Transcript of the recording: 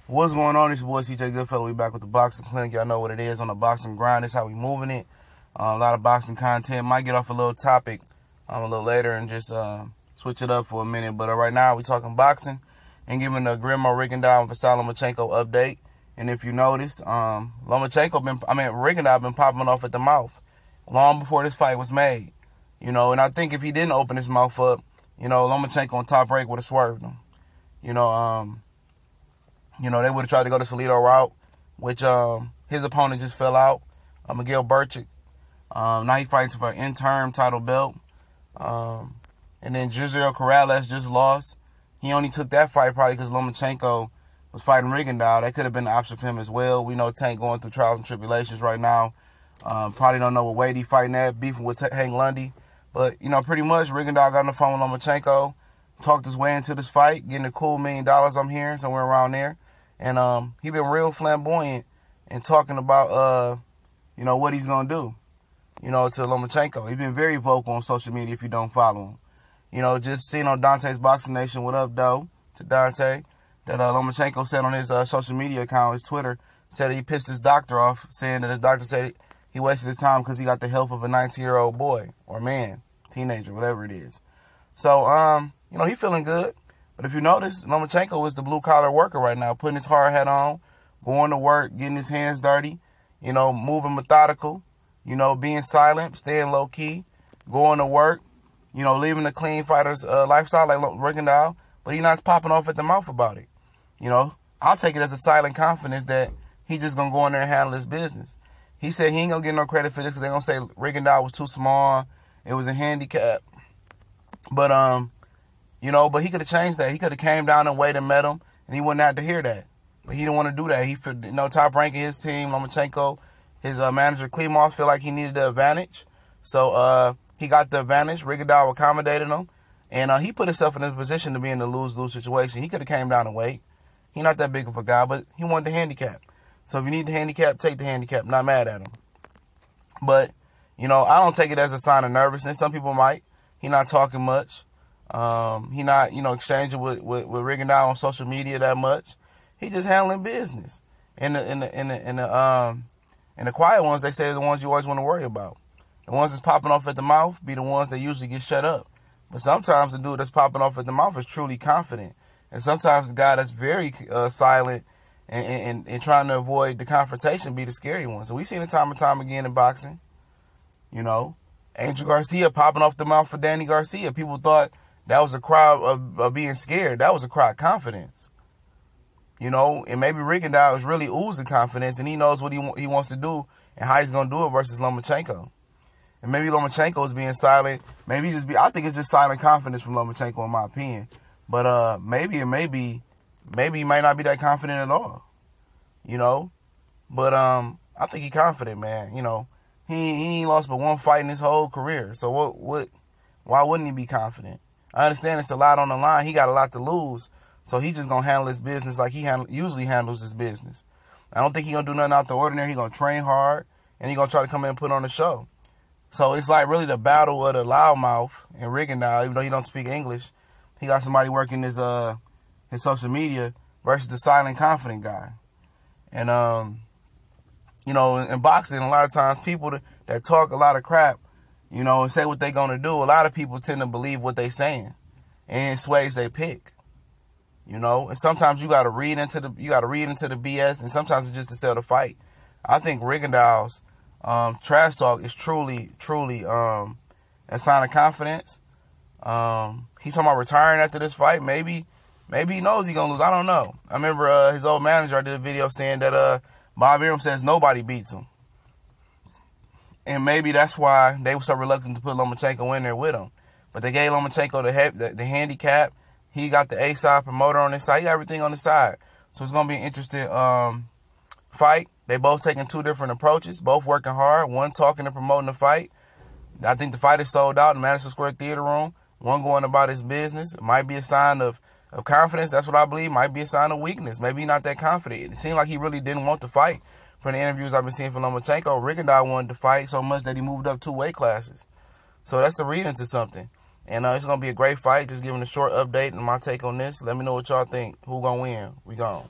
What's going on? It's your boy CJ Goodfellow. We back with the Boxing Clinic. Y'all know what it is on the boxing grind. That's how we moving it. A lot of boxing content. Might get off a little topic a little later and just switch it up for a minute. But right now we talking boxing and giving the Guillermo Rigondeaux and Vasyl Lomachenko update. And if you notice, Rigondeaux been popping off at the mouth long before this fight was made. You know, and I think if he didn't open his mouth up, you know, Lomachenko on top rank would have swerved him. They would have tried to go the Salido route, which his opponent just fell out, Miguel Burchik. Now he fights for an interim title belt. And then Giselle Corrales just lost. He only took that fight probably because Lomachenko was fighting Rigondeaux. That could have been an option for him as well. We know Tank going through trials and tribulations right now. Probably don't know what weight he fighting at, beefing with Hank Lundy. But, you know, pretty much Rigondeaux got on the phone with Lomachenko, talked his way into this fight, getting a cool $1 million, I'm hearing, somewhere around there. And he been real flamboyant and talking about, what he's going to do, to Lomachenko. He's been very vocal on social media if you don't follow him. You know, just seeing on Dante's Boxing Nation, what up, though, to Dante, that Lomachenko said on his social media account, his Twitter, said he pissed his doctor off, saying that his doctor said he wasted his time because he got the health of a 19-year-old boy or man, teenager, whatever it is. So, he feeling good. But if you notice, Lomachenko is the blue-collar worker right now, putting his hard hat on, going to work, getting his hands dirty, moving methodical, being silent, staying low-key, going to work, living a clean fighter's lifestyle like Rigondeaux, but he's not popping off at the mouth about it. I'll take it as a silent confidence that he just going to go in there and handle his business. He said he ain't going to get no credit for this because they're going to say Rigondeaux was too small, it was a handicap. But, but he could have changed that. He could have came down and weighed and met him, and he wouldn't have to hear that. But he didn't want to do that. He felt, top ranking his team, Lomachenko, his manager, Klimov, feel like he needed the advantage. So he got the advantage. Rigondeaux accommodated him, and he put himself in a position to be in a lose-lose situation. He could have came down and weighed. He's not that big of a guy, but he wanted the handicap. So if you need the handicap, take the handicap. Not mad at him. But, I don't take it as a sign of nervousness. Some people might. He not talking much. He not, exchanging with Rigondeaux on social media that much. He just handling business. And the quiet ones, they say, are the ones you always want to worry about. The ones that's popping off at the mouth be the ones that usually get shut up. But sometimes the dude that's popping off at the mouth is truly confident. And sometimes the guy that's very silent and trying to avoid the confrontation be the scary one. So we've seen it time and time again in boxing. Angel Garcia popping off the mouth for Danny Garcia. People thought that was a cry of being scared. That was a cry of confidence. And maybe Rigondeaux is really oozing confidence, and he knows what he wants to do and how he's going to do it versus Lomachenko. And maybe Lomachenko is being silent. Maybe I think it's just silent confidence from Lomachenko, in my opinion. But maybe he might not be that confident at all. But I think he's confident, man. He ain't lost but one fight in his whole career. So why wouldn't he be confident? I understand it's a lot on the line. He got a lot to lose. So he just going to handle his business like he usually handles his business. I don't think he going to do nothing out the ordinary. He going to train hard, and he going to try to come in and put on a show. So it's like really the battle of the loudmouth and Rigondeaux, even though he don't speak English. He got somebody working his social media versus the silent, confident guy. And, in boxing, a lot of times people that talk a lot of crap, and say what they're going to do, a lot of people tend to believe what they're saying, and it sways they pick. And sometimes you got to read into the BS, and sometimes it's just to sell the fight. I think Rigondeaux's trash talk is truly a sign of confidence. He's talking about retiring after this fight. Maybe he knows he's gonna lose. I don't know. I remember his old manager did a video saying that Bob Arum says nobody beats him. And maybe that's why they were so reluctant to put Lomachenko in there with him. But they gave Lomachenko the handicap. He got the A-side promoter on his side. He got everything on the side. So it's going to be an interesting fight. They both taking two different approaches, both working hard, one talking and promoting the fight. I think the fight is sold out in Madison Square Theater Room. One going about his business. It might be a sign of confidence. That's what I believe. Might be a sign of weakness. Maybe he's not that confident. It seemed like he really didn't want to fight. From the interviews I've been seeing from Lomachenko, Rigondeaux wanted to fight so much that he moved up 2 weight classes. So that's the reading to something. And it's going to be a great fight. Just giving a short update and my take on this. Let me know what y'all think. Who going to win? We gone.